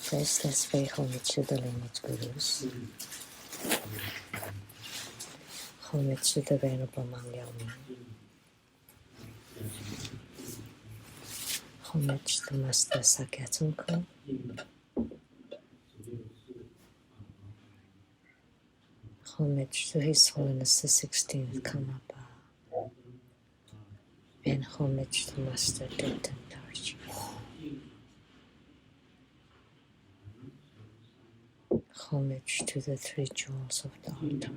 First, let's pay homage to the lineage gurus. Homage to the Venerable Mang Liao Ming. Homage to Master Sakya Tsongkhapa. Homage to His Holiness the 16th Karmapa. And homage to Master Dayton Darji. Homage to the three jewels of the altar.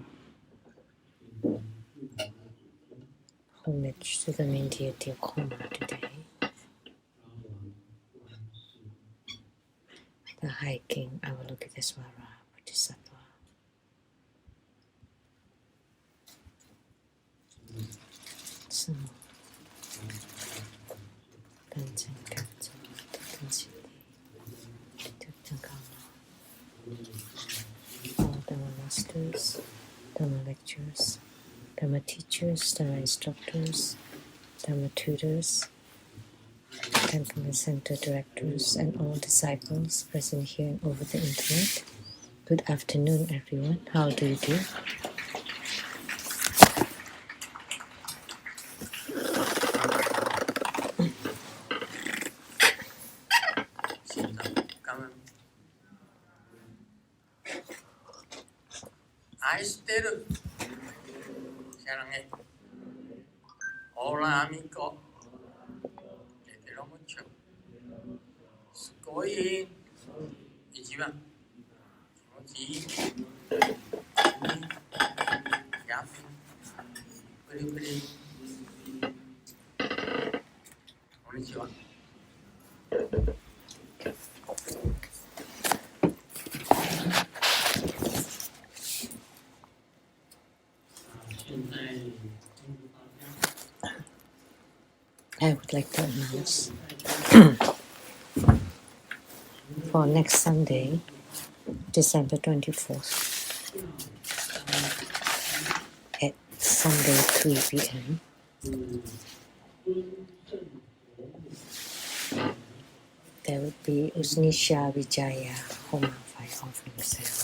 Homage to the main deity of Koma today, the High King Avalokitesvara Bodhisattva. So, Tansen Katsu, Tansen all Dharma masters, Dharma lecturers, Dharma teachers, Dharma instructors, Dharma tutors, Temple Center directors, and all disciples present here and over the internet. Good afternoon, everyone. How do you do? Hola amigo, te quiero mucho. Sukoi, ichiban, kimochi, yapi, puri, konnichiwa. I would like to announce for next Sunday, December 24th, at Sunday 3 p.m. there would be Usnisha Vijaya Homa Fire offering ceremony.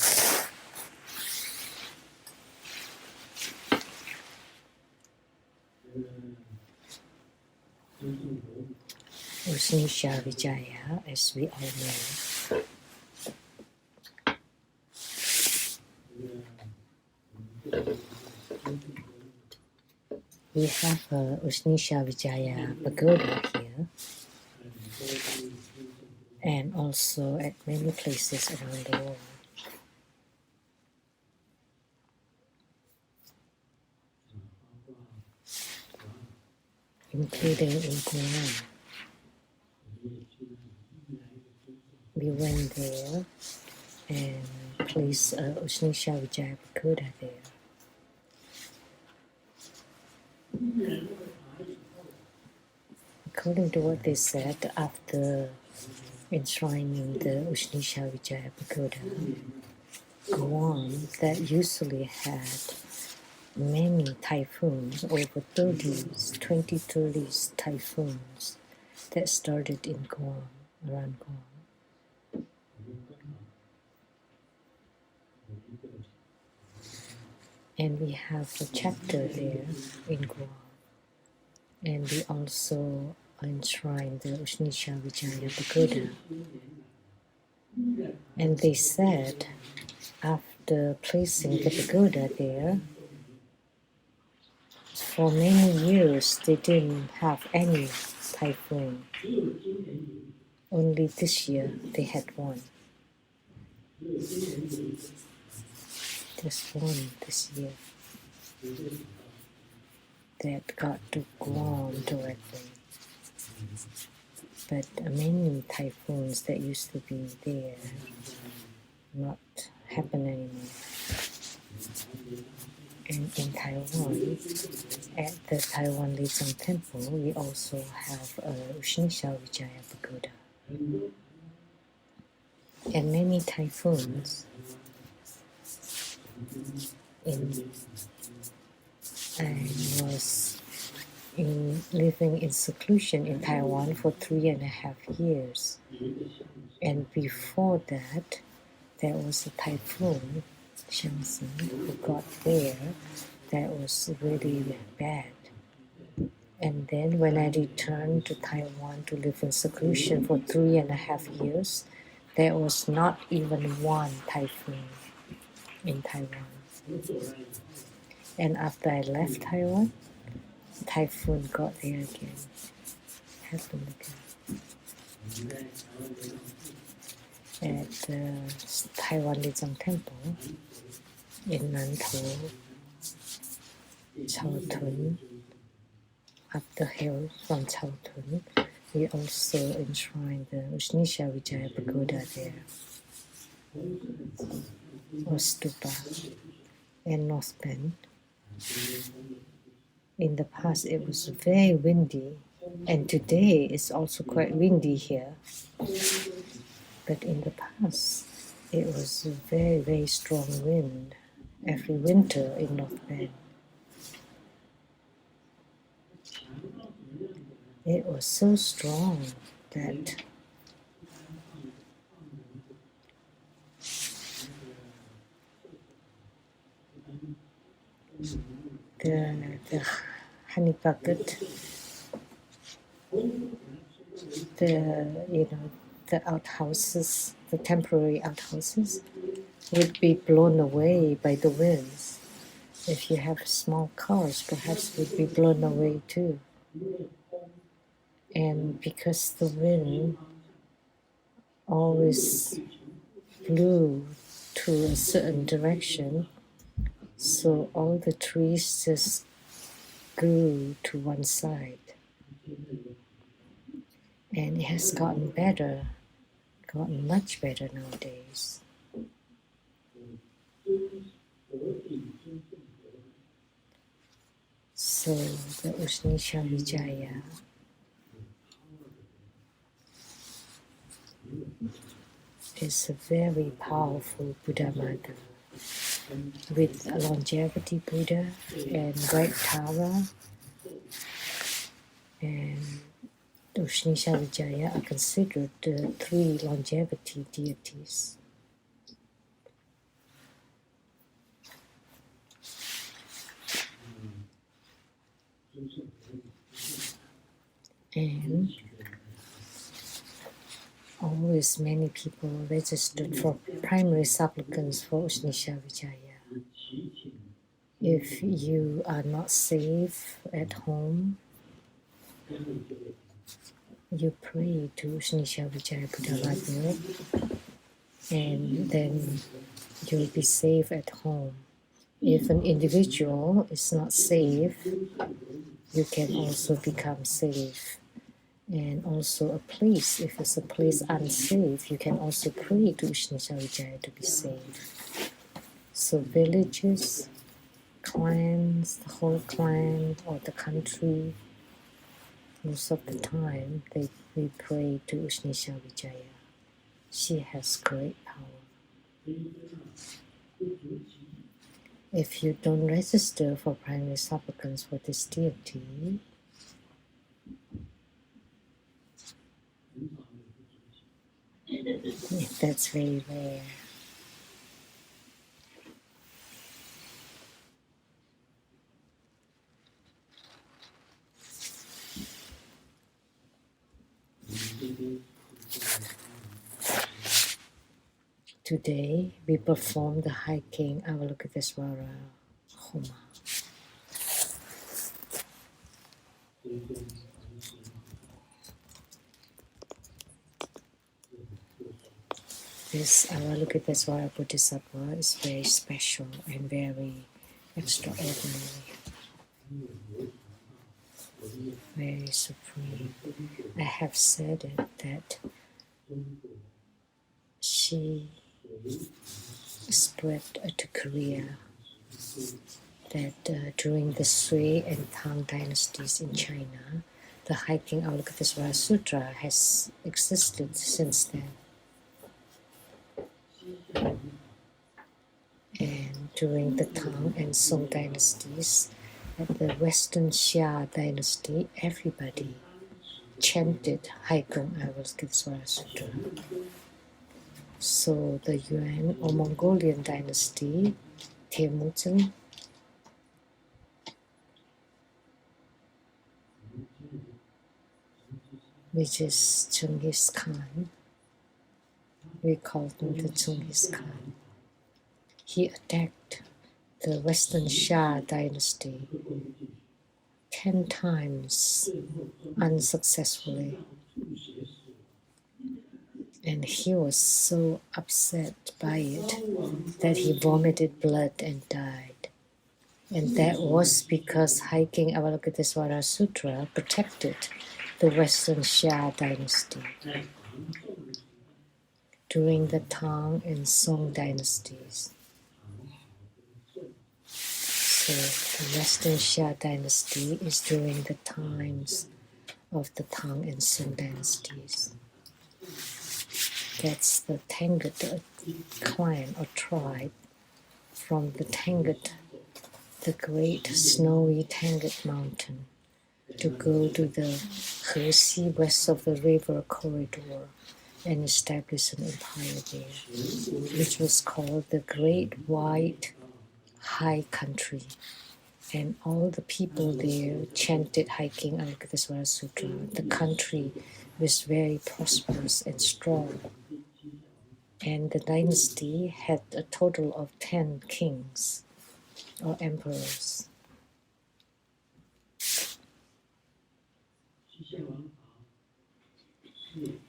Usnisha Vijaya, as we all know, we have a Usnisha Vijaya pagoda here, and also at many places around the world. Including in Guam. We went there and placed a Usnisha Vijaya pagoda there. According to what they said, after enshrining the Usnisha Vijaya pagoda, Guam that usually had many typhoons, over 20, 30 typhoons that started in Guam, around Guam. And we have a chapter there in Guam. And we also enshrined the Usnisha Vijaya pagoda. And they said, after placing the pagoda there, for many years they didn't have any typhoon. Only this year they had one. Just one this year that got to Guam directly. But many typhoons that used to be there not happen anymore. And in Taiwan, at the Taiwan Lizong Temple, we also have a Usnisha Vijaya pagoda. And many typhoons I was living in seclusion in Taiwan for 3.5 years. And before that, there was a typhoon, Shangsi, who got there. That was really bad. And then when I returned to Taiwan to live in seclusion for 3.5 years, there was not even one typhoon in Taiwan. And after I left Taiwan, typhoon got there again, happened again. At the Taiwan Lizang Temple in Nantou, Chao Tun, up the hill from Chao Tun, we also enshrined the Ushnisha Vijaya Pagoda there, or stupa, in North Bend. In the past, it was very windy, and today it's also quite windy here. But in the past, it was a very, very strong wind every winter in North Bend. It was so strong that the honey bucket, the outhouses, the temporary outhouses, would be blown away by the winds. If you have small cars, perhaps would be blown away too. And because the wind always blew to a certain direction, so all the trees just grew to one side. And it has gotten better, gotten much better nowadays. So the Ushnisha Vijaya is a very powerful Buddha mantra with a longevity Buddha and Bright Tara and Ushnisha Vijaya are considered the 3 longevity deities. And always many people registered for primary supplicants for Ushnisha Vijaya. If you are not safe at home, you pray to Ushnisha Vijaya Buddha, and then you'll be safe at home. If an individual is not safe, you can also become safe. And also a place, if it's a place unsafe, you can also pray to Ushnisha Vijaya to be safe. So villages, clans, the whole clan or the country, most of the time we pray to Ushnisha Vijaya. She has great power. If you don't register for primary supplicants for this deity, that's very rare. Today, we perform the hiking Avalokitesvara Homa. This Avalokitesvara Bodhisattva is very special and very extraordinary, very supreme. I have said it that she spread to Korea, that during the Sui and Tang dynasties in China, the hiking Avalokitesvara Sutra has existed since then. And during the Tang and Song dynasties, at the Western Xia dynasty, everybody chanted Haikong Avalokitesvara Sutra. So the Yuan or Mongolian dynasty, Temujin, which is Genghis Khan, we call him the Genghis Khan. He attacked the Western Shah dynasty 10 times unsuccessfully. And he was so upset by it that he vomited blood and died. And that was because hiking Avalokitesvara Sutra protected the Western Shah dynasty during the Tang and Song dynasties. So the Western Shah dynasty is during the times of the Tang and Song dynasties. That's the Tangut clan or tribe from the Tangut, the great snowy Tangut mountain, to go to the Hexi west of the river corridor and establish an empire there, which was called the Great White High Country. And all the people there chanted hiking Avalokitesvara Sutra. The country was very prosperous and strong. And the dynasty had a total of 10 kings or emperors.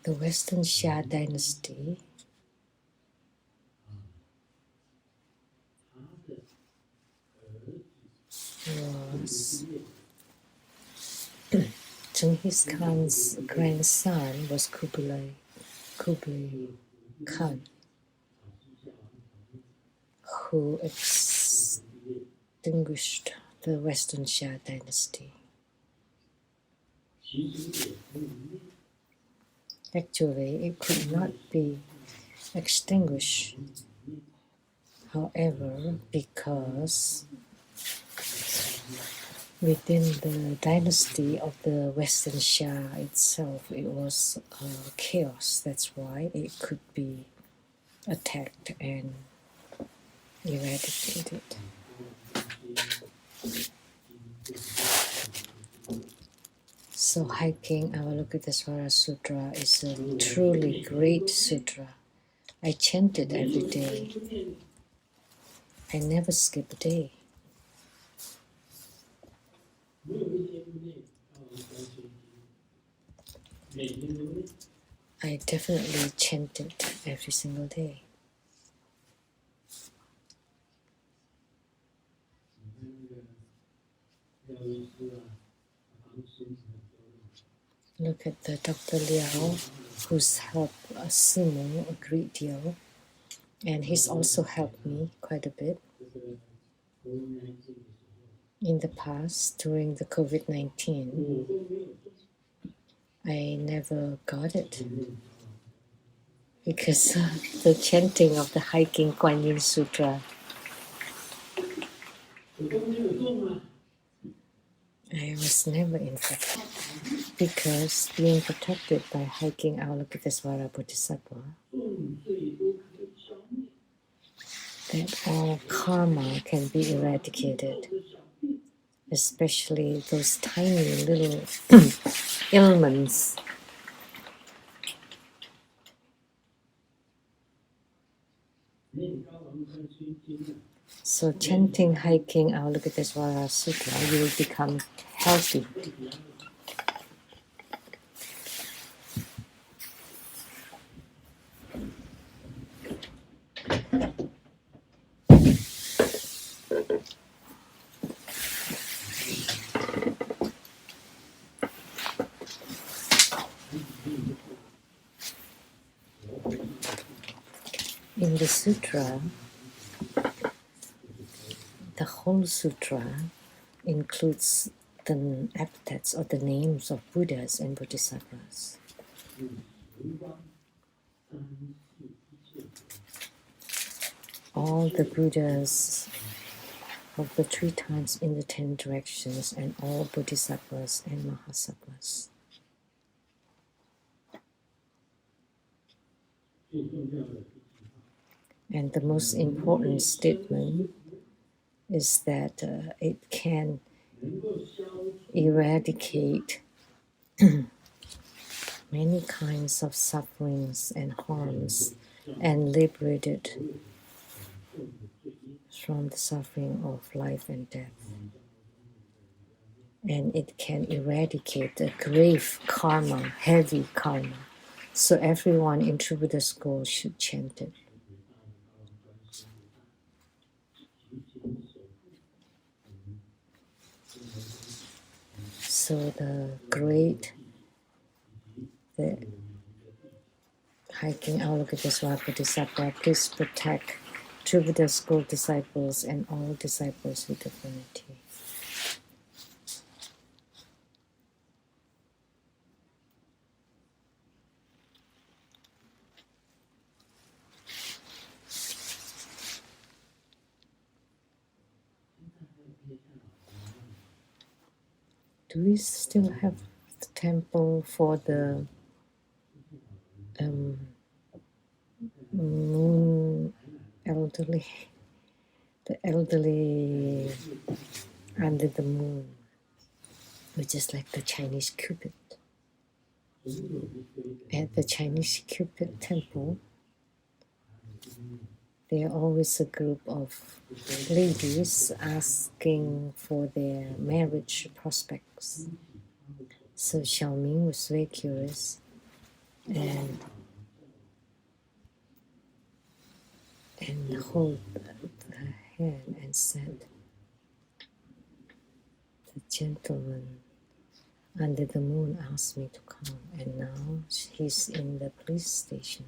The Western Shah dynasty was Genghis Khan's grandson was Kublai Khan, who extinguished the Western Shah dynasty. Actually, it could not be extinguished, however, because within the dynasty of the Western Shah itself, it was chaos. That's why it could be attacked and eradicated. So hiking Avalokitesvara Sutra is a truly great sutra. I chant it every day. I never skip a day. I definitely chant it every single day. Look at the Dr. Liao, who's helped Simo a great deal, and he's also helped me quite a bit. In the past, during the COVID-19, I never got it because of the chanting of the hiking Kuan Yin Sutra. I was never infected because being protected by hiking Avalokitesvara Bodhisattva, that all karma can be eradicated, especially those tiny little ailments. So chanting, hiking Avalokitesvara Sutra, you will become healthy. In the sutra, the whole sutra includes the epithets or the names of Buddhas and Bodhisattvas. All the Buddhas of the 3 times in the 10 directions and all Bodhisattvas and Mahasattvas. And the most important statement is that it can eradicate many kinds of sufferings and harms and liberate it from the suffering of life and death. And it can eradicate the grave karma, heavy karma. So everyone in True Buddha School should chant it. So the Hiking Avalokitesvara Bodhisattva, please protect True Buddha School disciples and all disciples with divinity. Do we still have the temple for the moon elderly, the elderly under the moon, which is like the Chinese Cupid? At the Chinese Cupid temple, there are always a group of ladies asking for their marriage prospects. So Xiaoming was very curious and hold her hand and said, "The gentleman under the moon asked me to come, and now he's in the police station."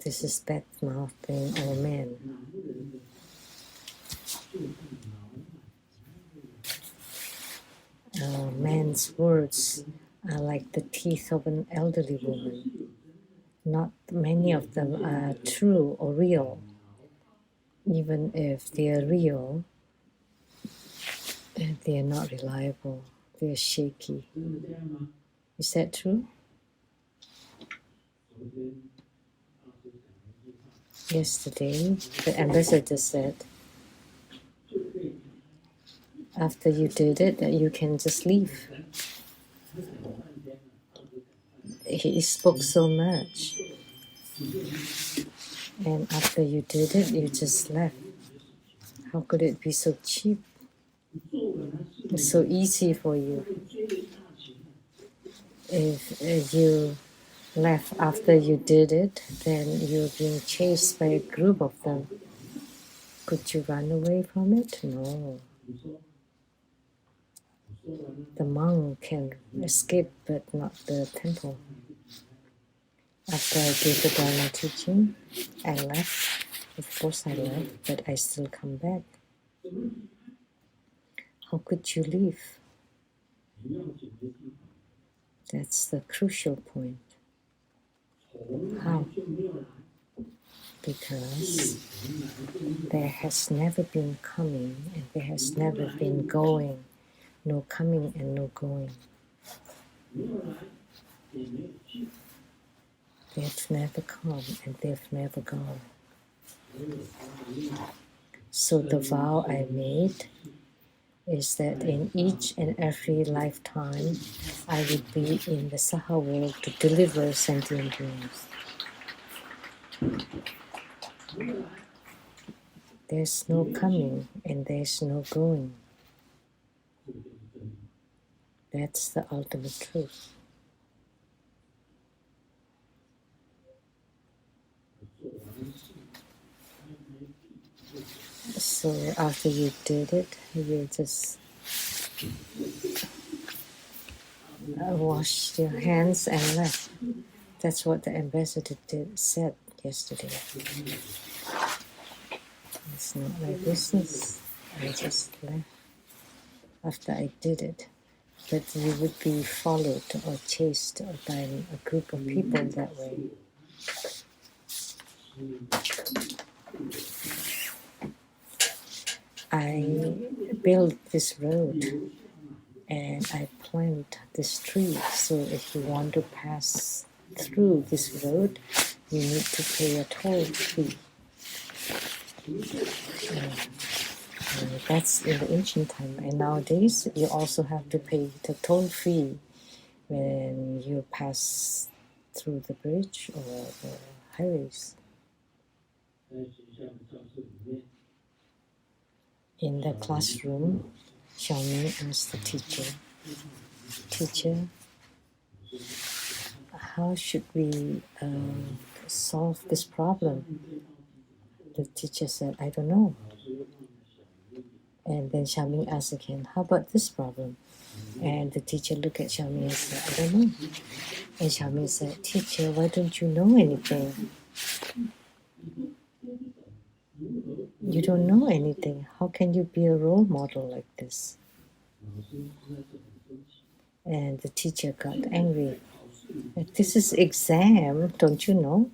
This is bad mouthing old man. Man's words are like the teeth of an elderly woman. Not many of them are true or real. Even if they are real, they are not reliable. They are shaky. Is that true? Yesterday, the ambassador said, after you did it, that you can just leave. He spoke so much. And after you did it, you just left. How could it be so cheap? It's so easy for you. If you left after you did it, then you're being chased by a group of them. Could you run away from it? No. The monk can escape, but not the temple. After I gave the Dharma teaching, I left. Of course I left, but I still come back. How could you leave? That's the crucial point. How? Because there has never been coming and there has never been going. No coming and no going. They've never come and they've never gone. So the vow I made is that in each and every lifetime, I would be in the Saha world to deliver sentient beings. There's no coming and there's no going. That's the ultimate truth. So after you did it, you just washed your hands and left. That's what the ambassador said yesterday. It's not my business. I just left after I did it. But you would be followed or chased by a group of people that way. I built this road and I plant this tree. So if you want to pass through this road, you need to pay a toll fee. That's in the ancient time. And nowadays, you also have to pay the toll fee when you pass through the bridge or the highways. In the classroom, Xiaoming asked the teacher, "Teacher, how should we solve this problem?" The teacher said, "I don't know." And then Xiaoming asked again, "How about this problem?" And the teacher looked at Xiaoming and said, "I don't know." And Xiaoming said, "Teacher, why don't you know anything? You don't know anything. How can you be a role model like this?" And the teacher got angry. "This is exam, don't you know?"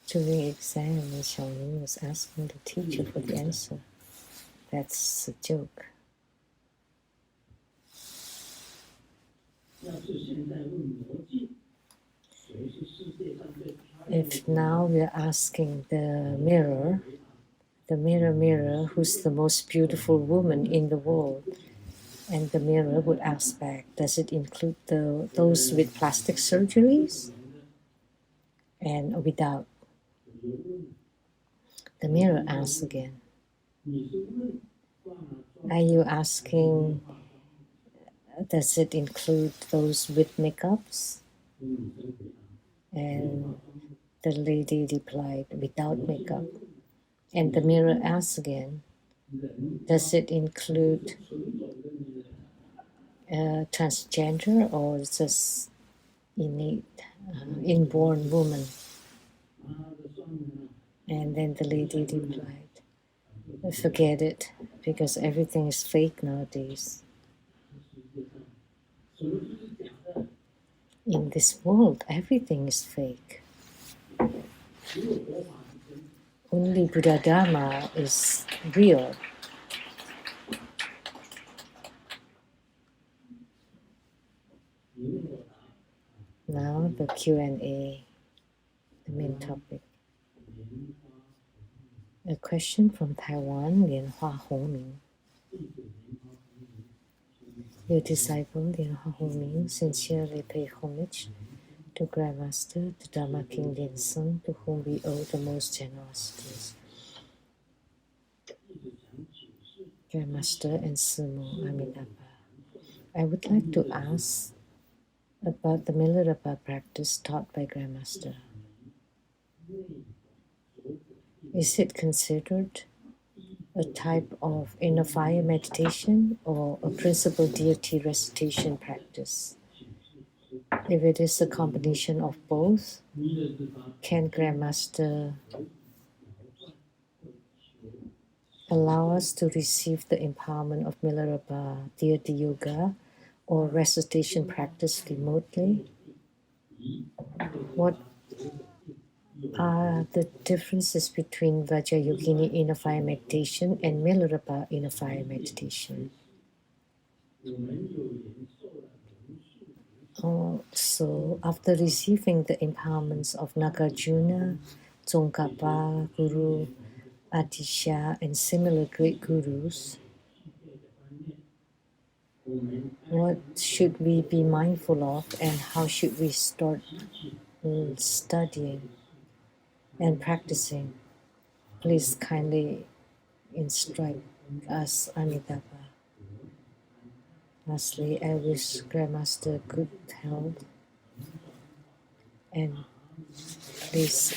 During exam, Xiaoming was asking the teacher for the answer. That's a joke. If now we're asking the mirror, mirror, who's the most beautiful woman in the world? And the mirror would ask back, does it include those with plastic surgeries? And without. The mirror asks again, are you asking, does it include those with makeups? And the lady replied, without makeup. And the mirror asks again, does it include transgender or just innate, inborn woman? And then the lady replied, forget it, because everything is fake nowadays. In this world, everything is fake. Only Buddha Dharma is real. Now the Q&A, the main topic. A question from Taiwan, Lian Hua Hongming. Your disciple Lian Hua Hongming sincerely pay homage to Grandmaster, the Dharma King Lin Sung, to whom we owe the most generosities. Grandmaster and Sumo Amitabha. I would like to ask about the Milarepa practice taught by Grandmaster. Is it considered a type of inner fire meditation or a principal deity recitation practice? If it is a combination of both, can Grandmaster allow us to receive the empowerment of Milarepa deity yoga or recitation practice remotely? What are the differences between Vajrayogini inner fire meditation and Milarepa inner fire meditation? So, after receiving the empowerments of Nagarjuna, Tsongkhapa, Guru, Atisha, and similar great gurus, what should we be mindful of and how should we start studying and practicing? Please kindly instruct us, Amitabha. Lastly, I wish Grandmaster good health and please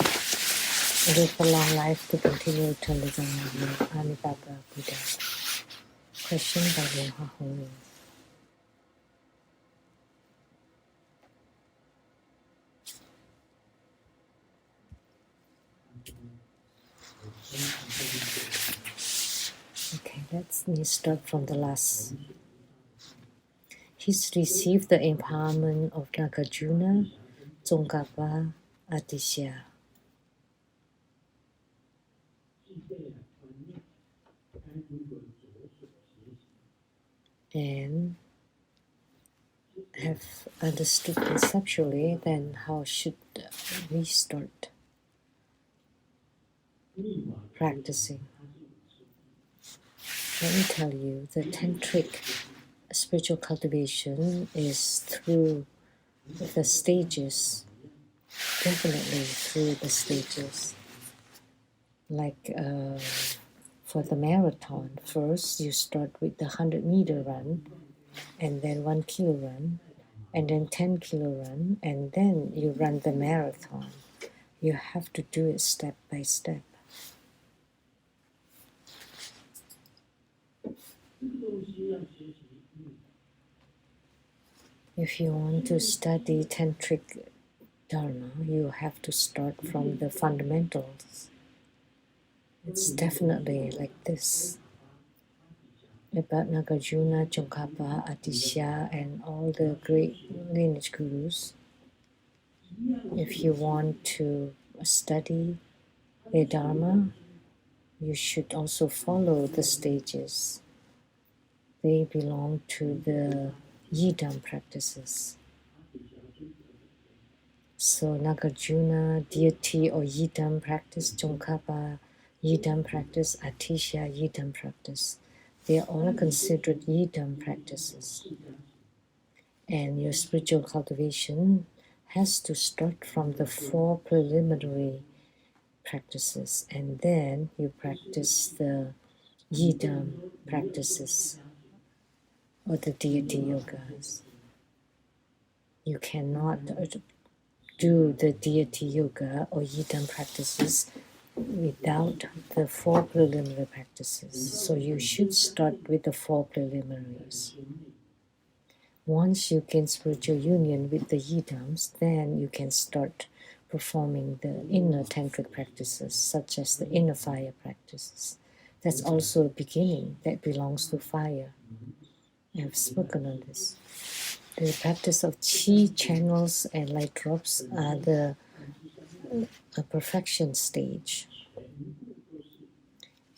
live a long life to continue to live in Amitabha Buddha. Question by Lian Hua Hongming. Okay, let's start from the last. He's received the empowerment of Nagarjuna, Tsongkhapa, Atisha. and have understood conceptually, then how should we start practicing? Let me tell you, the tantric spiritual cultivation is through the stages, definitely through the stages. Like for the marathon, first you start with the 100-meter run, and then 1 kilo run, and then 10 kilo run, and then you run the marathon. You have to do it step by step. If you want to study tantric dharma, you have to start from the fundamentals. It's definitely like this. About Nagarjuna, Tsongkhapa, Atisha, and all the great lineage gurus. If you want to study the dharma, you should also follow the stages. They belong to the Yidam practices. So Nagarjuna, deity or Yidam practice, Tsongkhapa, Yidam practice, Atisha, Yidam practice. They are all considered Yidam practices. And your spiritual cultivation has to start from the 4 preliminary practices, and then you practice the Yidam practices or the deity yogas. You cannot do the deity yoga or Yidam practices without the 4 preliminary practices. So you should start with the 4 preliminaries. Once you gain spiritual union with the Yidams, then you can start performing the inner tantric practices, such as the inner fire practices. That's also a beginning that belongs to fire. I have spoken on this. The practice of chi channels and light drops are the perfection stage.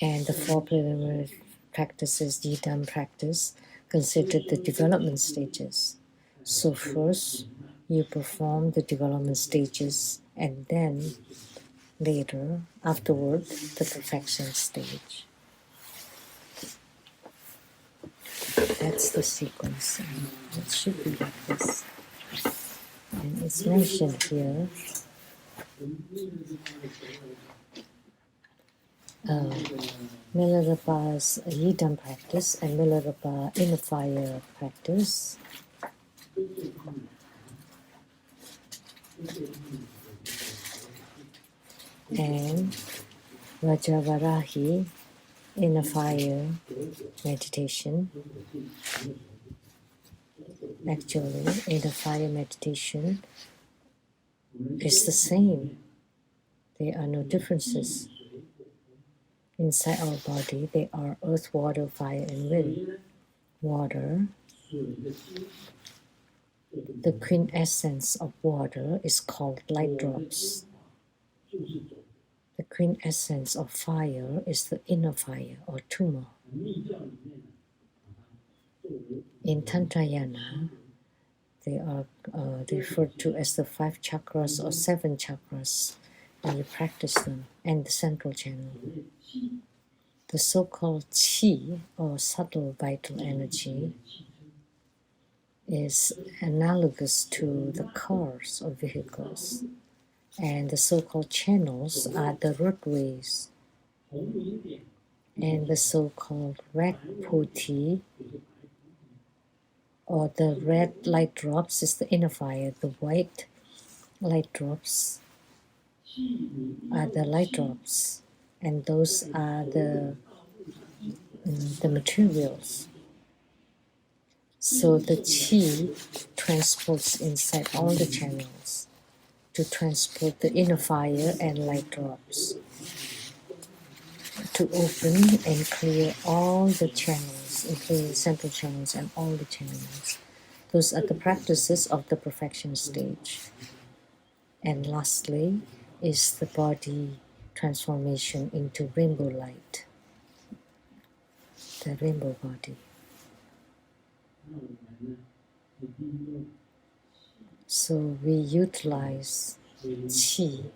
And the 4 preliminary practices, Yidam practice, considered the development stages. So first, you perform the development stages, and then later, afterward, the perfection stage. That's the sequence. It should be like this. And it's mentioned here. Milarepa's Yidam practice and Milarepa inner fire practice. And Rajavarahi inner fire meditation. Actually, inner fire meditation is the same. There are no differences. Inside our body, they are earth, water, fire, and wind. Water, the quintessence of water is called light drops. The quintessence of fire is the inner fire or tuma. In Tantrayana, they are referred to as the 5 chakras or 7 chakras, and you practice them, and the central channel. The so-called chi, or subtle vital energy, is analogous to the cars or vehicles, and the so-called channels are the roadways, and the so-called red poti, or the red light drops, is the inner fire. The white light drops are the light drops, and those are the materials. So the chi transports inside all the channels to transport the inner fire and light drops, to open and clear all the channels, including central channels and all the channels. Those are the practices of the perfection stage. And lastly is the body transformation into rainbow light, the rainbow body. So we utilize qi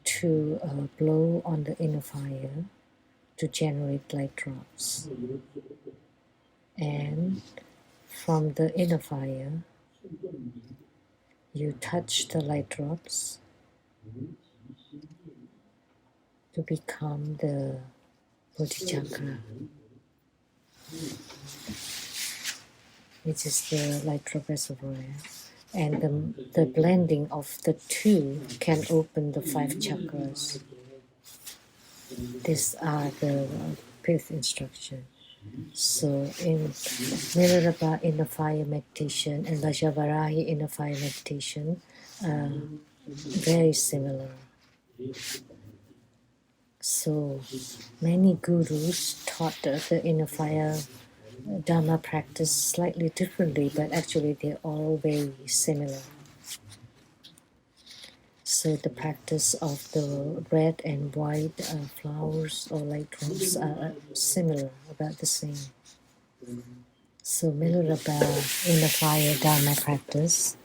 to blow on the inner fire to generate light drops. And from the inner fire, you touch the light drops to become the Bodhichakra, which is the light drop reservoir. And the blending of the two can open the 5 chakras. These are the fifth instruction. So in Milarepa in the fire meditation and Vajravarahi in the fire meditation, very similar. So many gurus taught the inner fire Dharma practice slightly differently, but actually they're all very similar. So the practice of the red and white flowers or light drops are similar, about the same. So Milarepa in the fire Dharma practice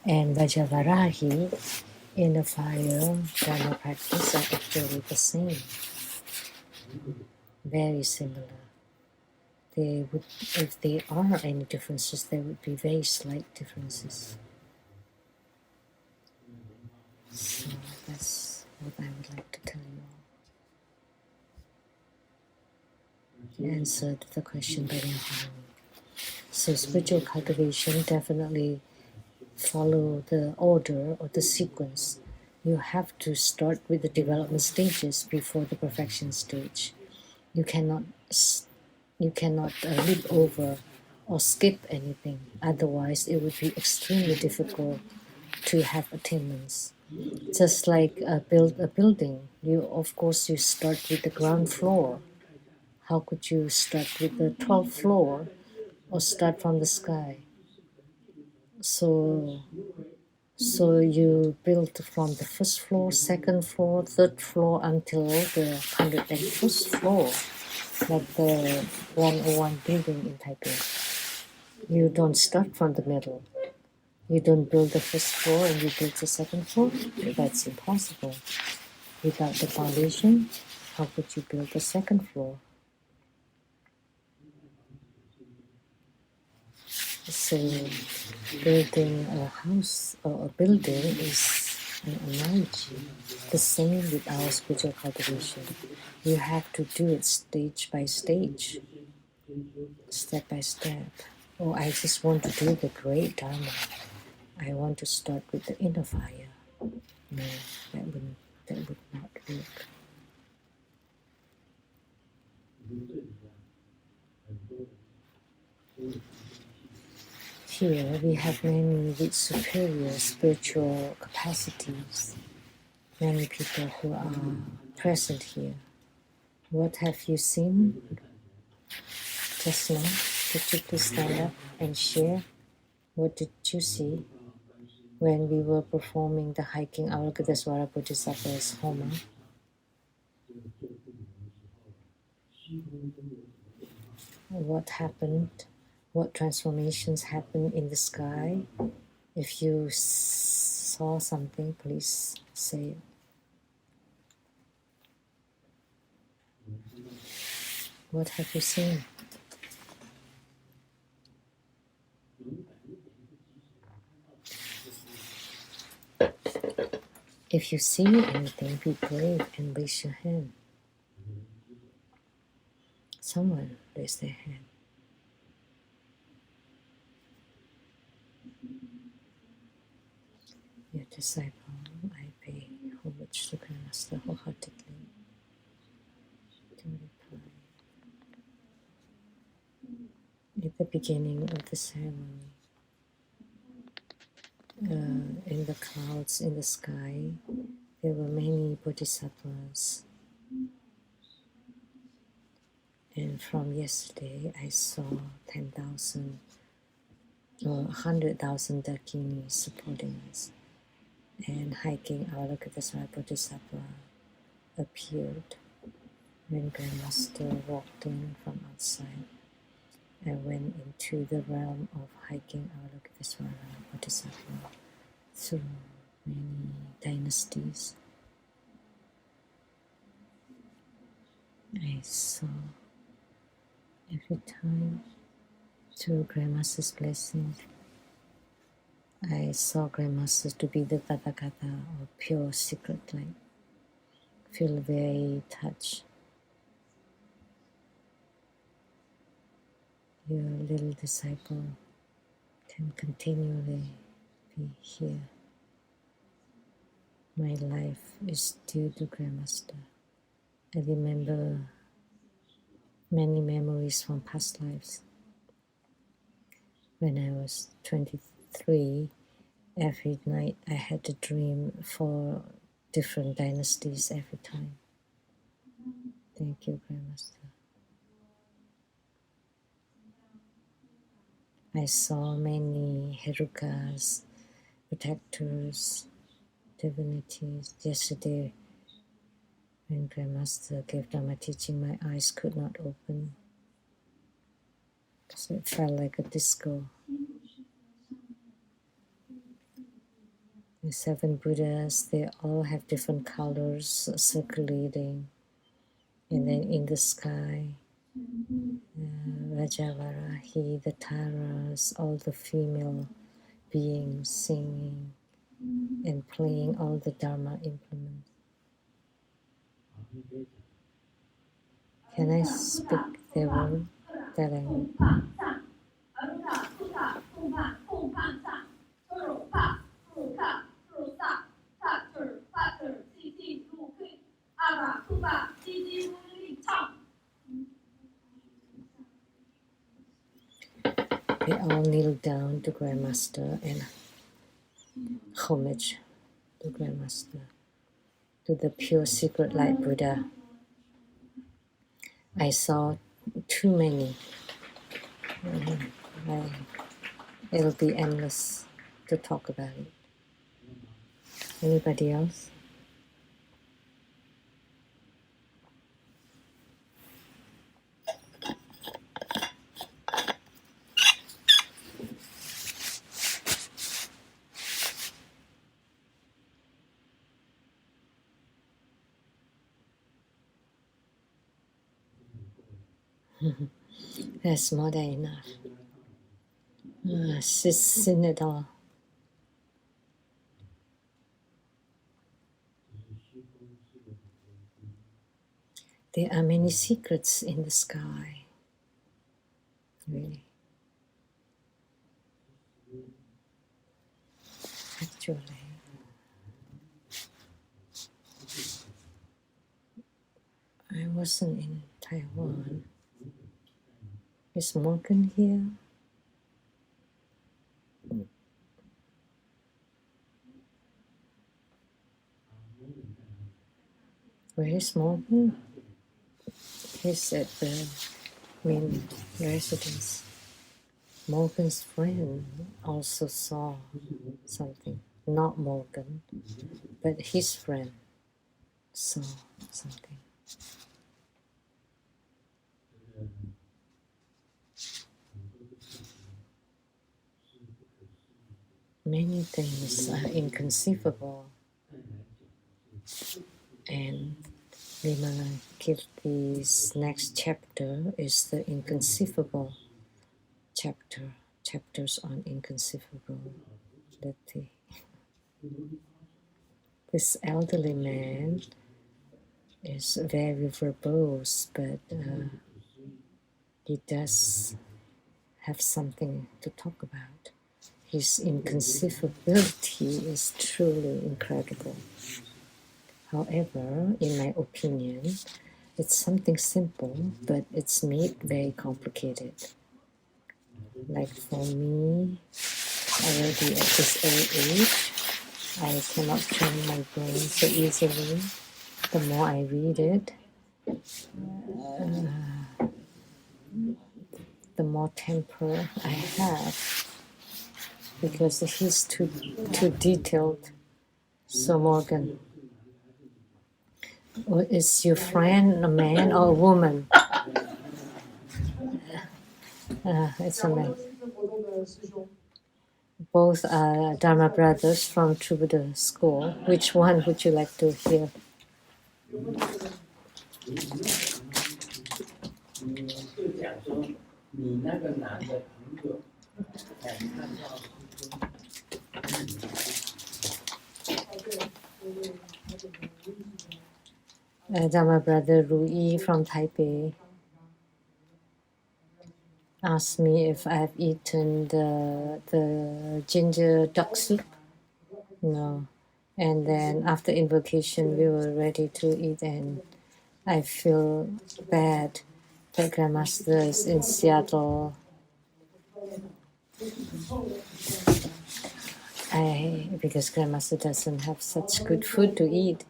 and Vajravarahi in the fire Dharma practice are actually the same. Very similar. They would, if there are any differences, there would be very slight differences. So that's what I would like to tell you all. To answer the question by Harmony. So spiritual cultivation definitely follow the order or the sequence. You have to start with the development stages before the perfection stage. You cannot leap over or skip anything. Otherwise, it would be extremely difficult to have attainments. Just like build a building, of course you start with the ground floor. How could you start with the 12th floor or start from the sky? So you build from the first floor, second floor, third floor until the 101st floor, like the 101 building in Taipei. You don't start from the middle. You don't build the first floor and you build the second floor. That's impossible. Without the foundation, how could you build the second floor? So building a house or a building is an analogy. The same with our spiritual cultivation. You have to do it stage by stage, step by step. Oh, I just want to do the great Dharma. I want to start with the inner fire. No, that would not work. Here we have many with superior spiritual capacities, many people who are present here. What have you seen just now? Could you please stand up and share? What did you see when we were performing the hiking Avalokitesvara Bodhisattva's Homa? What happened? What transformations happened in the sky? If you saw something, please say it. What have you seen? If you see anything, be brave and raise your hand. Someone raise their hand. Your disciple, I pay homage to Grand Master wholeheartedly. To reply. At the beginning of the ceremony, in the clouds in the sky, there were many bodhisattvas. And from yesterday, I saw 10,000 or 100,000 dakinis supporting us. And hiking Avalokitesvara Bodhisattva appeared when Grandmaster walked in from outside. I went into the realm of hiking Avalokitesvara Bodhisattva through many dynasties. I saw every time through Grandmaster's blessing, I saw Grandmaster to be the Tathagata or pure secret light. Feel very touched. Your little disciple can continually be here. My life is due to Grandmaster. I remember many memories from past lives. When I was 23, every night I had a dream for different dynasties every time. Thank you, Grandmaster. I saw many Herukas, protectors, divinities. Yesterday, when Grandmaster gave Dharma teaching, my eyes could not open because it felt like a disco. The 7 Buddhas, they all have different colors circulating. And then in the sky, Rajavarahi, the Taras, all the female beings singing and playing all the Dharma implements. Can I speak their word? That language? They all kneel down to Grandmaster and homage to Grandmaster, to the pure secret light Buddha. I saw too many. It'll be endless to talk about it. Anybody else? That's more than enough. She's seen it all. There are many secrets in the sky. Really. Actually. I wasn't in Taiwan. Is Morgan here? Where is Morgan? He's at the main residence. Morgan's friend also saw something. Not Morgan, but his friend saw something. Many things are inconceivable, and Vimalakirti's next chapter is the inconceivable chapter, chapters on inconceivability. This elderly man is very verbose, but he does have something to talk about. His inconceivability is truly incredible. However, in my opinion, it's something simple, but it's made very complicated. Like for me, already at this old age, I cannot train my brain so easily. The more I read it, the more temper I have, because he's too detailed. So Morgan, is your friend a man or a woman? It's amazing. Both are Dharma brothers from True Buddha School. Which one would you like to hear? Dharma brother Rui from Taipei asked me if I've eaten the ginger duck soup. No. And then after invocation, we were ready to eat, and I feel bad that Grandmaster is in Seattle. Because Grandmaster doesn't have such good food to eat.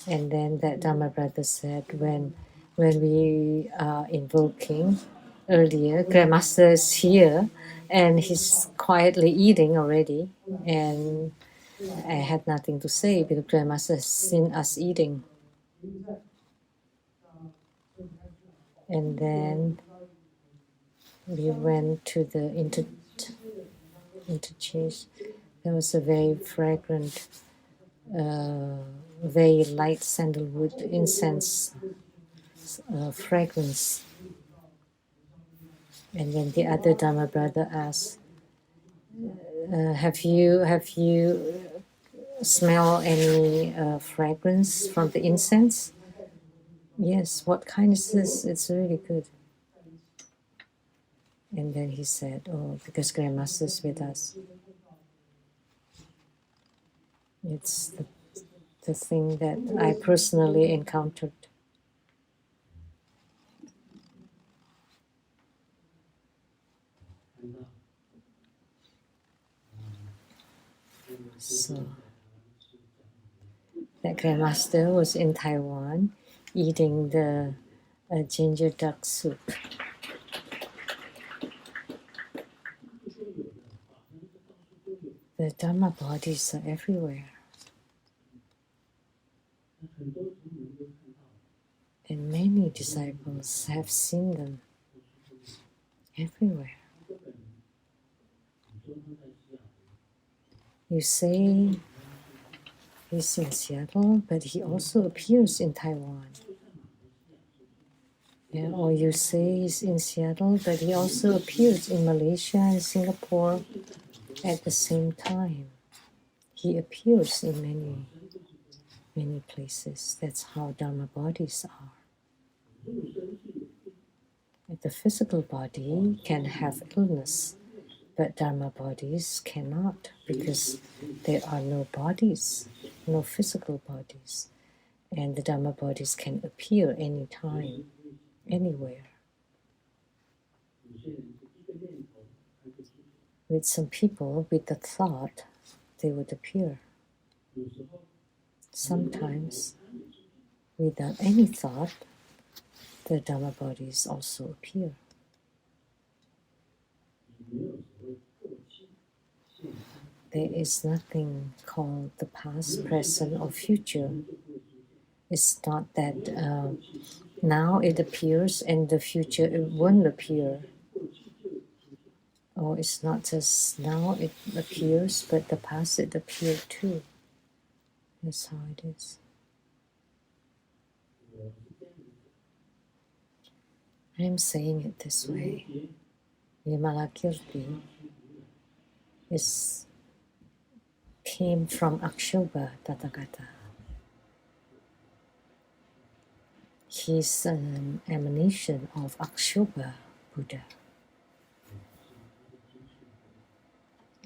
And then that Dharma brother said, when we are invoking earlier, Grandmaster is here and he's quietly eating already, and I had nothing to say because Grandmaster has seen us eating. And then we went to the interchange. There was a very fragrant, very light sandalwood incense fragrance. And then the other Dharma brother asked, "Have you smelled any fragrance from the incense?" Yes. What kind is this? It's really good. And then he said, "Oh, because Grandmaster's with us." It's the thing that I personally encountered. So that Grandmaster was in Taiwan eating the ginger duck soup. The Dharma bodies are everywhere. And many disciples have seen them everywhere. You say he's in Seattle, but he also appears in Taiwan. Yeah, or you say he's in Seattle, but he also appears in Malaysia and Singapore at the same time. He appears in many places. That's how Dharma bodies are. The physical body can have illness, but Dharma bodies cannot, because there are no bodies, no physical bodies. And the Dharma bodies can appear anytime, anywhere. With some people, with the thought, they would appear. Sometimes, without any thought, the Dharma bodies also appear. There is nothing called the past, present, or future. It's not that now it appears and the future it won't appear. Or it's not just now it appears, but the past it appeared too. That's how it is. I'm saying it this way. Vimalakirti came from Akshobha Tathagata. He's an emanation of Akshobha Buddha.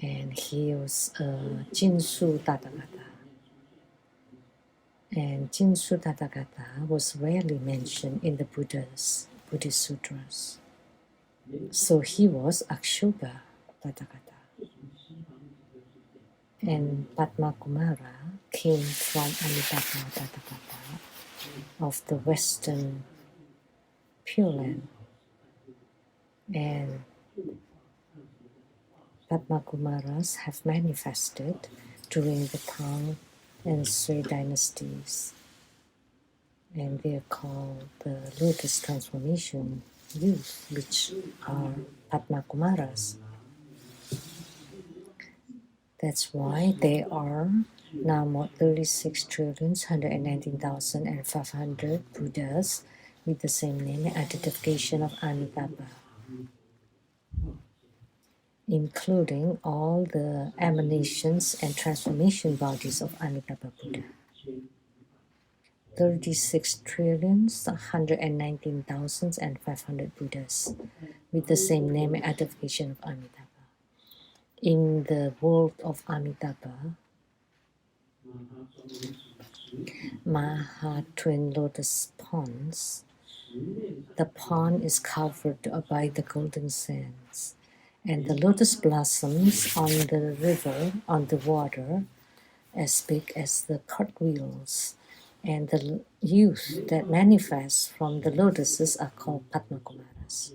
And he was Jinsu Tathagata. And Jinsu Tathagata was rarely mentioned in the Buddhist sutras. So he was Akshobha Tathagata. And Padma Kumara came from Amitabha Tathagata of the Western Pure Land. And Padma Kumaras have manifested during the Tang and Sui dynasties. And they are called the Lotus Transformation youth, which are Padma Kumaras. That's why there are now more 36,119,500 Buddhas with the same name and identification of Amitabha, including all the emanations and transformation bodies of Amitabha Buddha. 36,119,500 Buddhas with the same name and identification of Amitabha. In the world of Amitabha, Maha Twin Lotus Ponds, the pond is covered by the golden sands, and the lotus blossoms on the river, on the water, as big as the cartwheels, and the youth that manifests from the lotuses are called Padma Kumaras.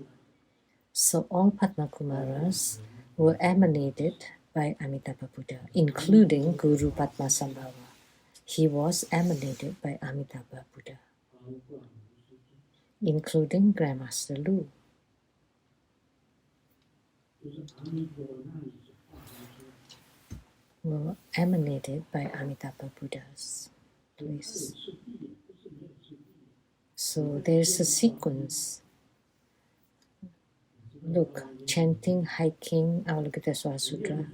So all Padma Kumaras were emanated by Amitabha Buddha, including Guru Padmasambhava. He was emanated by Amitabha Buddha, including Grandmaster Lu. Were emanated by Amitabha Buddhas. Please. So there's a sequence. Look, chanting, hiking, Avalokitesvara Sutra,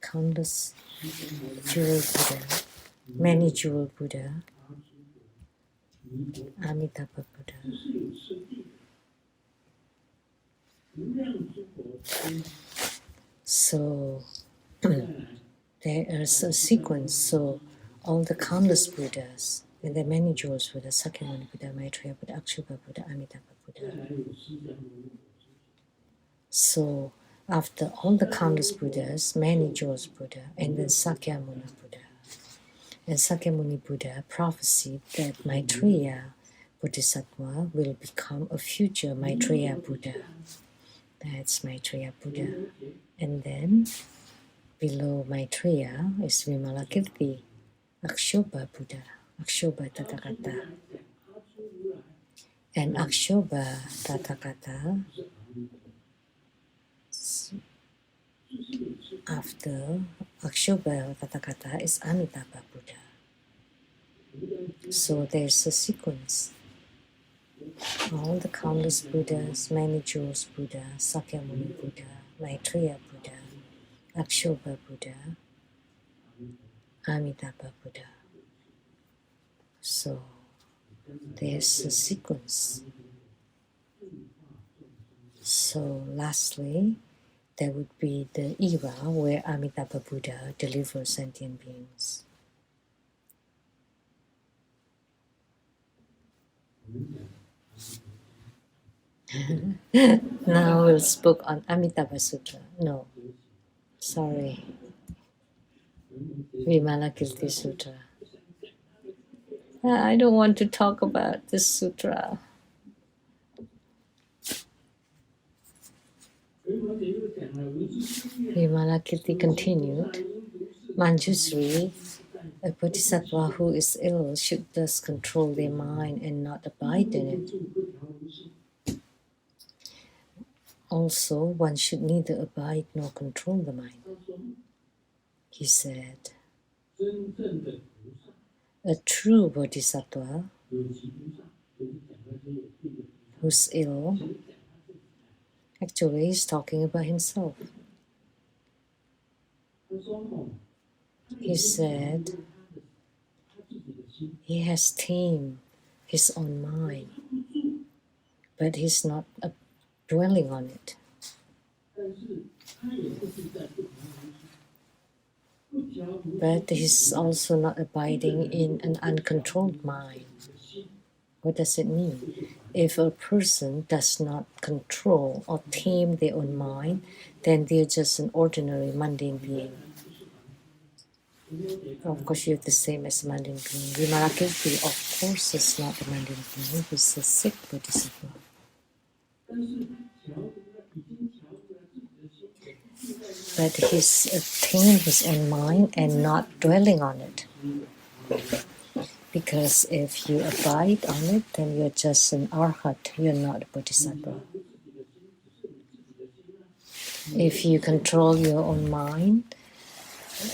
countless jewel Buddha, many jewel Buddha, Amitabha Buddha. So there is a sequence. So all the countless Buddhas and the many jewels Buddha, Sakyamuni Buddha, Maitreya Buddha, Akshobhya Buddha, Amitabha Buddha. So after all the countless Buddhas, many jewels Buddha, and then Sakyamuni Buddha. And Sakyamuni Buddha prophesied that Maitreya Bodhisattva will become a future Maitreya Buddha. That's Maitreya Buddha. And then below Maitreya is Vimalakirti, Akshobhya Buddha, Akshobhya Tathagata. And Akshobhya Tathagata, after Akshobhya Tathagata is Amitabha Buddha. So there's a sequence. All the countless Buddhas, many jewels Buddha, Sakyamuni Buddha, Maitreya Buddha, Akshobhya Buddha, Amitabha Buddha. So there's a sequence. So lastly, there would be the era where Amitabha Buddha delivers sentient beings. Now we'll speak on Amitabha Sutra. No, sorry. Vimalakirti Sutra. I don't want to talk about this sutra. Vimalakirti continued, Manjusri, a bodhisattva who is ill should thus control their mind and not abide in it. Also, one should neither abide nor control the mind. He said, a true bodhisattva who's ill actually is talking about himself. He said he has tamed his own mind, but he's not dwelling on it. But he's also not abiding in an uncontrolled mind. What does it mean? If a person does not control or tame their own mind, then they're just an ordinary mundane being. Of course, you're the same as a mundane being. Vimalakirti, of course, is not a mundane being. He's a sick bodhisattva. But he's tamed his own mind and not dwelling on it. Because if you abide on it, then you're just an arhat, you're not a bodhisattva. If you control your own mind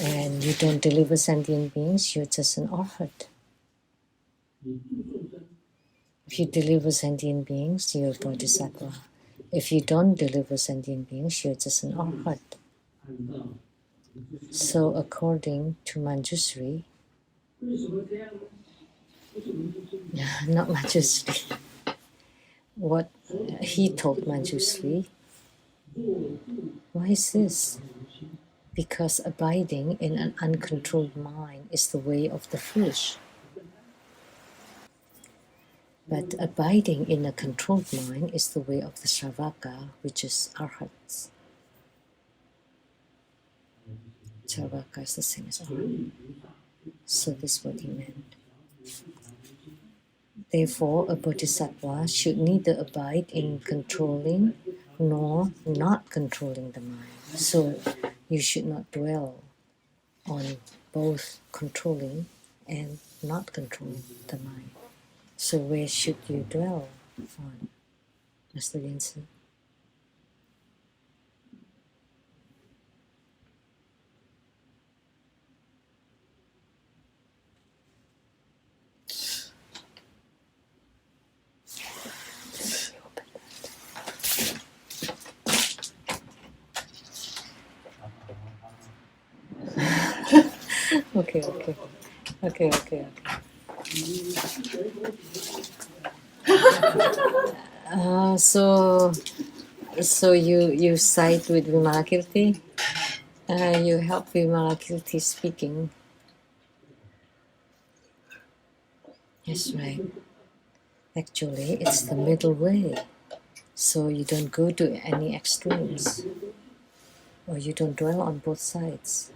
and you don't deliver sentient beings, you're just an arhat. If you deliver sentient beings, you're a bodhisattva. If you don't deliver sentient beings, you're just an arhat. So according to Manjusri, not Manjusri, what he told Manjusri, why is this? Because abiding in an uncontrolled mind is the way of the foolish. But abiding in a controlled mind is the way of the Shravaka, which is arhats. Shravaka is the same as arhat. So this is what he meant. Therefore, a bodhisattva should neither abide in controlling nor not controlling the mind. So you should not dwell on both controlling and not controlling the mind. So where should you dwell on, Mr. Jensen? Okay. So you side with Vimalakirti. You help Vimalakirti speaking. That's right. Actually, it's the middle way. So you don't go to any extremes, or you don't dwell on both sides,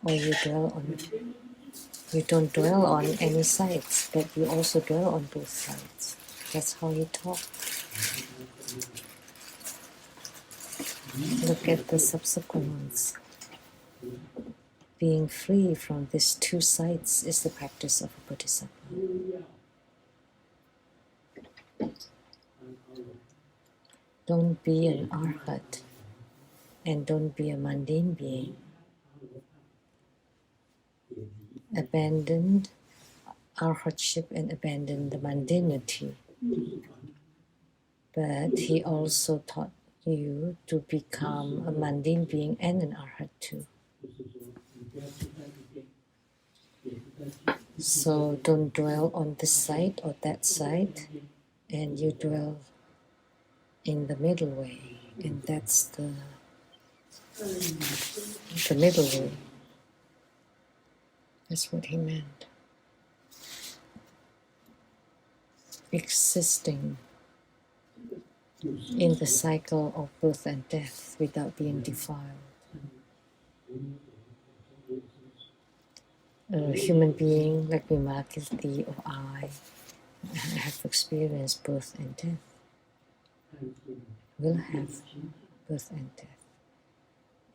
or you don't dwell on any sides, but you also dwell on both sides. That's how you talk. Look at the subsequent ones. Being free from these two sides is the practice of a bodhisattva. Don't be an arhat and don't be a mundane being. Abandon arhatship and abandon the mundanity. But he also taught you to become a mundane being and an arhat too. So don't dwell on this side or that side, and you dwell in the middle way, and that's the middle way. That's what he meant. Existing in the cycle of birth and death without being defiled. A human being like Vimalakirti or I have experienced birth and death. Will have birth and death.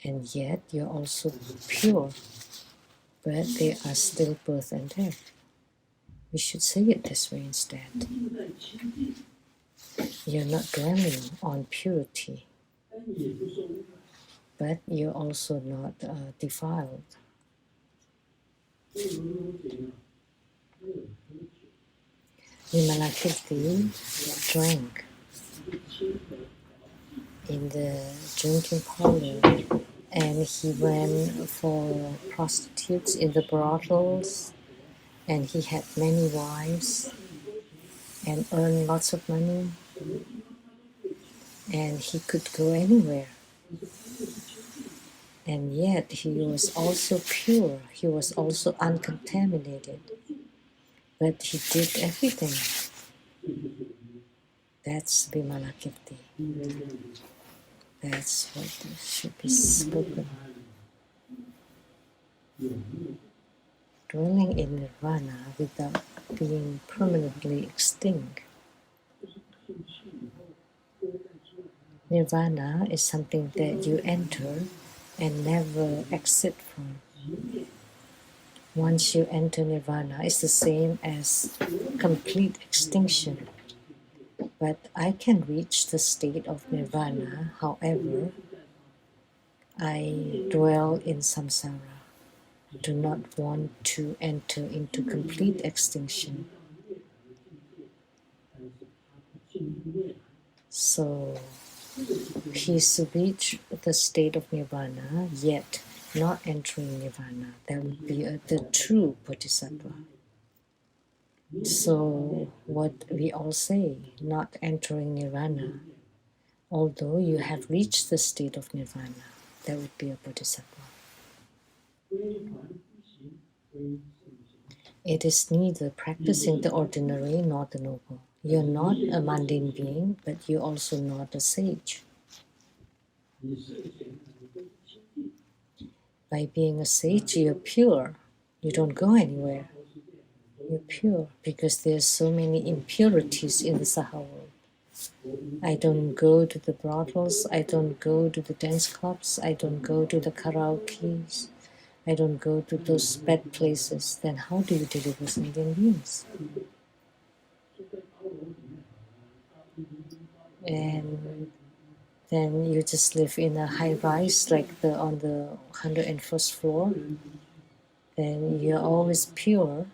And yet you're also pure, but there are still birth and death. We should say it this way instead. You're not dwelling on purity, but you're also not defiled. Vimalakirti drank in the drinking parlor, and he went for prostitutes in the brothels, and he had many wives and earned lots of money, and he could go anywhere. And yet he was also pure, he was also uncontaminated, but he did everything. That's Vimalakirti. That's what should be spoken. Dwelling in nirvana without being permanently extinct. Nirvana is something that you enter and never exit from. Once you enter nirvana, it's the same as complete extinction. But I can reach the state of nirvana, however, I dwell in samsara. I do not want to enter into complete extinction. So he's to reach the state of nirvana, yet not entering nirvana. That would be the true bodhisattva. So what we all say, not entering nirvana, although you have reached the state of nirvana, that would be a bodhisattva. It is neither practicing the ordinary nor the noble. You're not a mundane being, but you're also not a sage. By being a sage, you're pure. You don't go anywhere. You're pure because there's so many impurities in the Saha world. I don't go to the brothels, I don't go to the dance clubs, I don't go to the karaokes, I don't go to those bad places. Then how do you deliver sentient beings? And then you just live in a high rise like on the 101st floor. Then you're always pure,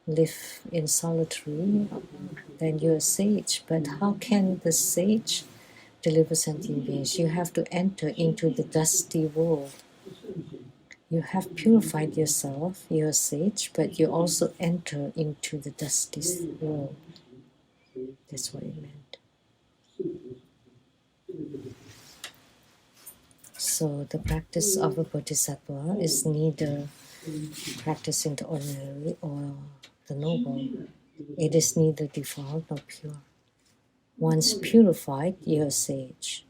live in solitary, then you're a sage. But how can the sage deliver sentient beings? You have to enter into the dusty world. You have purified yourself, you're a sage, but you also enter into the dusty world. That's what it meant. So the practice of a bodhisattva is neither practicing the ordinary or the noble. It is neither defiled nor pure. Once purified, you're a sage.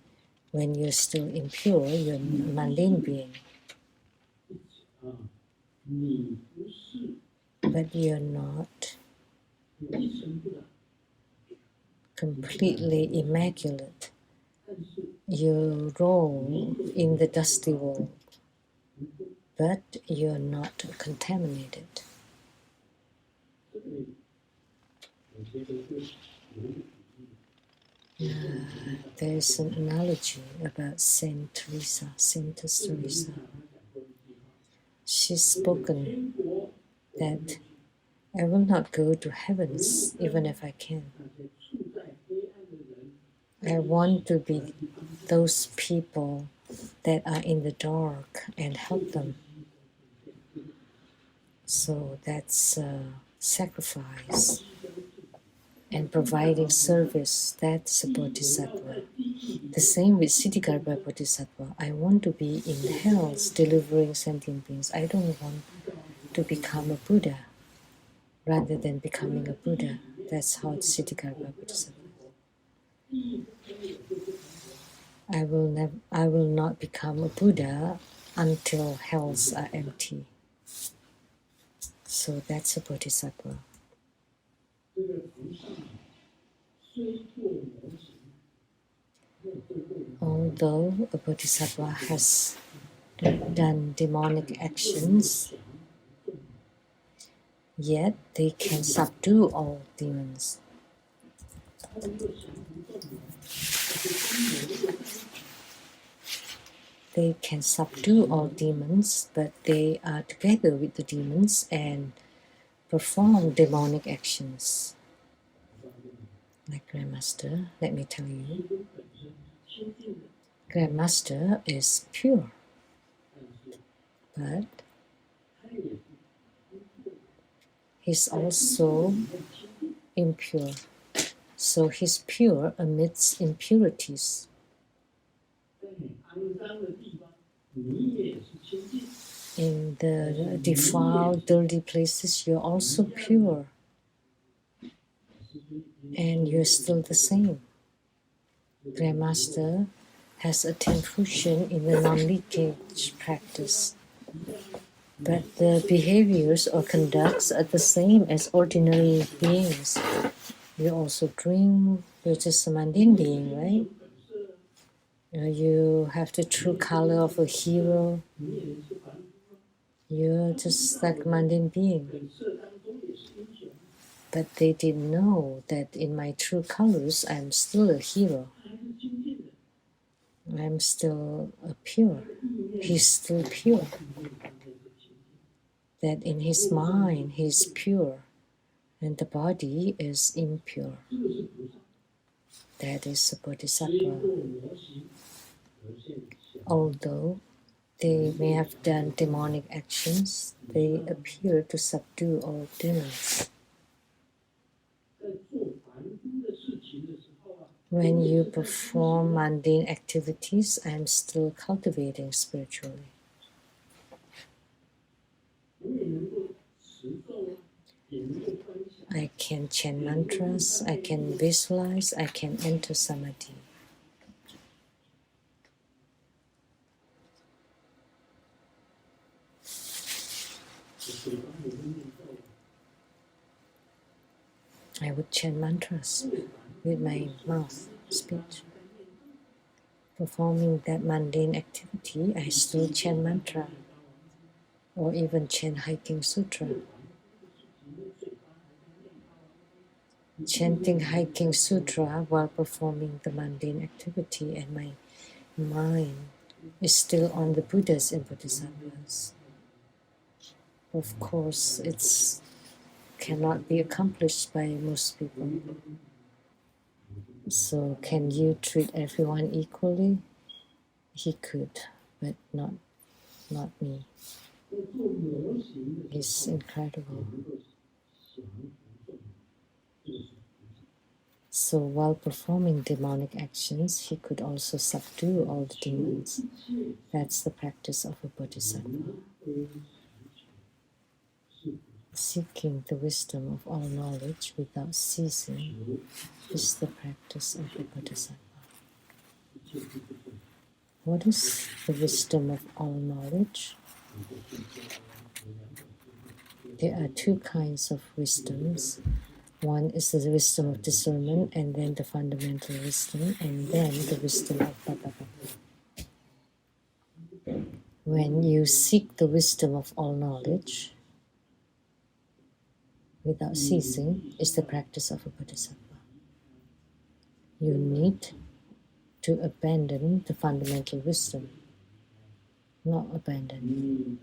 When you're still impure, you're a mundane being. But you're not completely immaculate. You roll in the dusty world, but you're not contaminated. There's an analogy about Saint Teresa, Saintess Teresa. She's spoken that I will not go to heavens even if I can. I want to be those people that are in the dark and help them. So that's sacrifice and providing service. That's a bodhisattva. The same with Siddhigarbha Bodhisattva. I want to be in hells delivering sentient beings. I don't want to become a Buddha rather than becoming a Buddha. That's how Siddhigarbha Bodhisattva. I will not become a Buddha until hells are empty. So that's a bodhisattva. Although a bodhisattva has done demonic actions, yet they can subdue all demons. They can subdue all demons, but they are together with the demons and perform demonic actions. Like Grandmaster, let me tell you, Grandmaster is pure, but he's also impure. So he's pure amidst impurities. In the defiled, dirty places, you're also pure. And you're still the same. Grandmaster has attained fruition in the non-leakage practice. But the behaviors or conducts are the same as ordinary beings. You also drink, you're just a mundane being, right? You have the true color of a hero. You're just like a mundane being. But they didn't know that in my true colors, I'm still a hero. I'm still pure. He's still pure. That in his mind, he's pure, and the body is impure. That is a bodhisattva. Although they may have done demonic actions, they appear to subdue all demons. When you perform mundane activities, I'm still cultivating spiritually. I can chant mantras, I can visualize, I can enter samadhi. I would chant mantras with my mouth, speech. Performing that mundane activity, I still chant mantra or even chant hiking sutra. Chanting hiking sutra while performing the mundane activity, and my mind is still on the Buddhas and Bodhisattvas. Of course, it cannot be accomplished by most people. So can you treat everyone equally? He could, but not me. He's incredible. So while performing demonic actions, he could also subdue all the demons. That's the practice of a bodhisattva. Seeking the wisdom of all knowledge without ceasing is the practice of a bodhisattva. What is the wisdom of all knowledge? There are two kinds of wisdoms. One is the wisdom of discernment, and then the fundamental wisdom, and then the wisdom of Bhagavad. When you seek the wisdom of all knowledge without ceasing, is the practice of a bodhisattva. You need to abandon the fundamental wisdom, not abandon.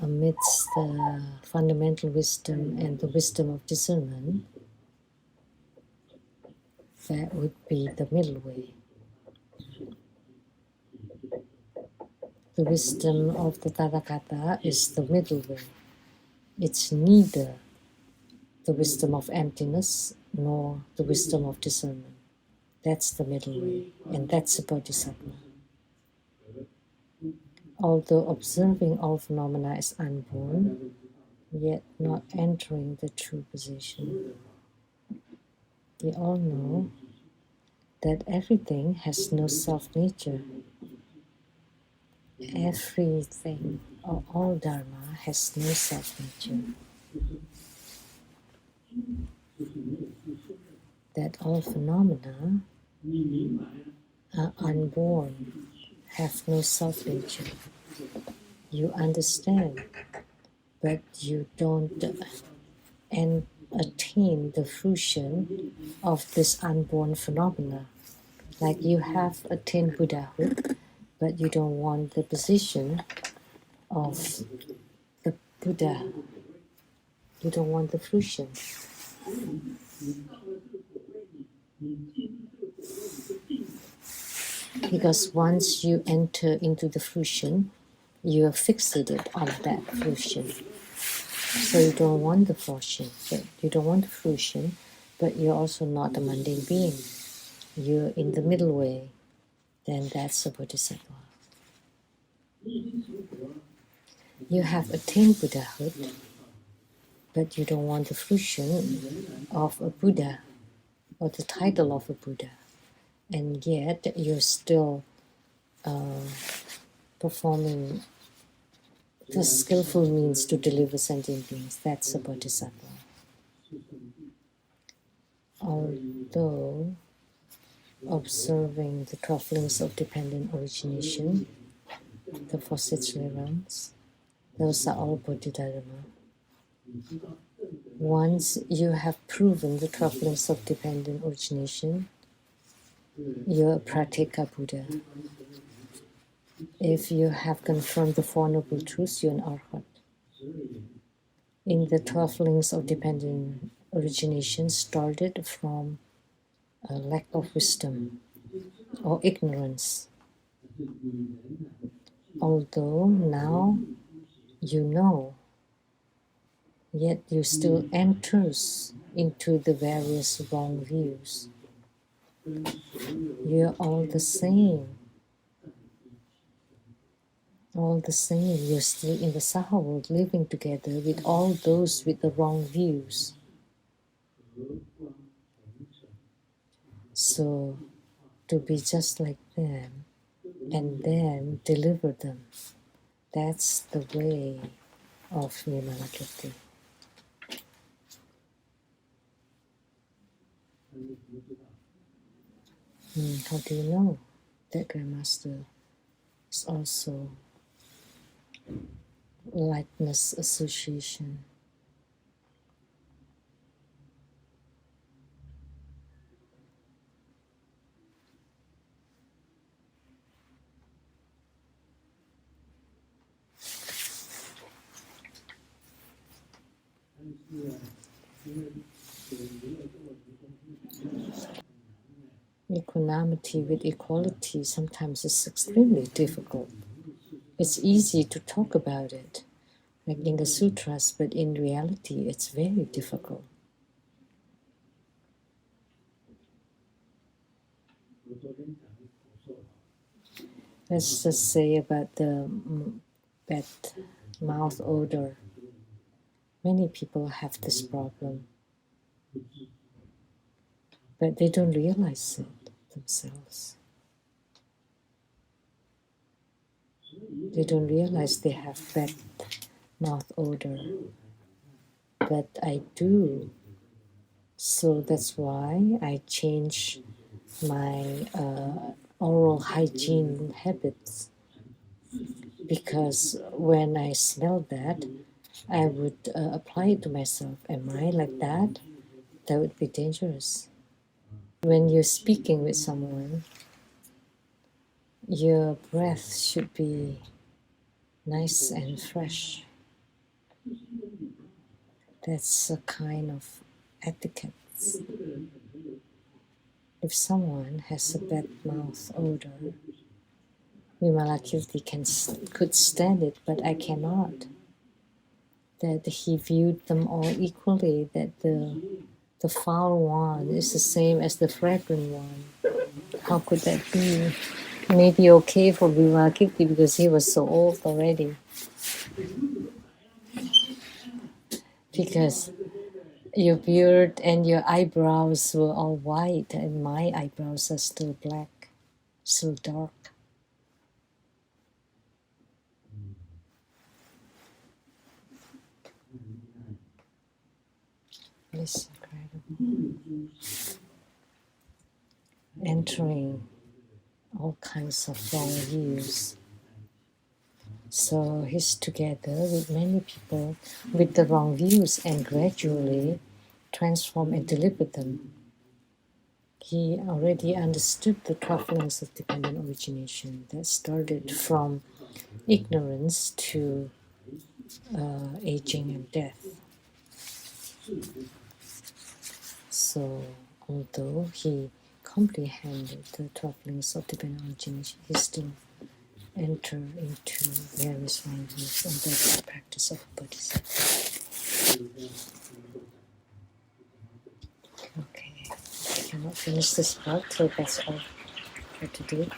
Amidst the fundamental wisdom and the wisdom of discernment, that would be the middle way. The wisdom of the Tathagata is the middle way. It's neither the wisdom of emptiness nor the wisdom of discernment. That's the middle way, and that's a bodhisattva. Although observing all phenomena is unborn, yet not entering the true position. We all know that everything has no self-nature. Everything, or all Dharma, has no self-nature. That all phenomena are unborn, have no self-nature. You understand, but you don't attain the fruition of this unborn phenomena. Like you have attained Buddhahood, but you don't want the position of the Buddha. You don't want the fruition. Because once you enter into the fruition, you are fixated on that fruition. So you don't want the fruition, but you're also not a mundane being. You're in the middle way, then that's a bodhisattva. You have attained Buddhahood, but you don't want the fruition of a Buddha or the title of a Buddha, and yet you're still performing the skillful means to deliver sentient beings. That's a bodhisattva. Although observing the 12 links of dependent origination, the faucetry realms. Those are all Bodhidharma. Once you have proven the 12 links of dependent origination, you're a Pratyeka Buddha. If you have confirmed the Four Noble Truths, you're an Arhat. In the 12 links of dependent origination started from a lack of wisdom or ignorance. Although now you know, yet you still enters into the various wrong views. You're all the same. All the same, you're still in the Saha world living together with all those with the wrong views. So, to be just like them and then deliver them, that's the way of Vimalakirti. How do you know that Grandmaster is also likeness association? Equanimity with equality sometimes is extremely difficult. It's easy to talk about it, like in the sutras, but in reality, it's very difficult. Let's just say about the bad mouth odor. Many people have this problem, but they don't realize it themselves. They don't realize they have bad mouth odor, but I do. So that's why I change my oral hygiene habits, because when I smell that, I would apply it to myself. Am I like that? That would be dangerous. When you're speaking with someone, your breath should be nice and fresh. That's a kind of etiquette. If someone has a bad mouth odor, Vimalakirti could stand it, but I cannot. That he viewed them all equally, that the foul one is the same as the fragrant one. How could that be? Maybe okay for Vimalakirti because he was so old already. Because your beard and your eyebrows were all white and my eyebrows are still black, so dark. It's incredible. Entering all kinds of wrong views. So he's together with many people with the wrong views and gradually transform and deliver them. He already understood the 12 links of dependent origination that started from ignorance to aging and death. So although he comprehended the 12 links of dependent origination, he still enter into various wrong views, and that's the practice of a bodhisattva. Okay, I cannot finish this part, so that's all for today.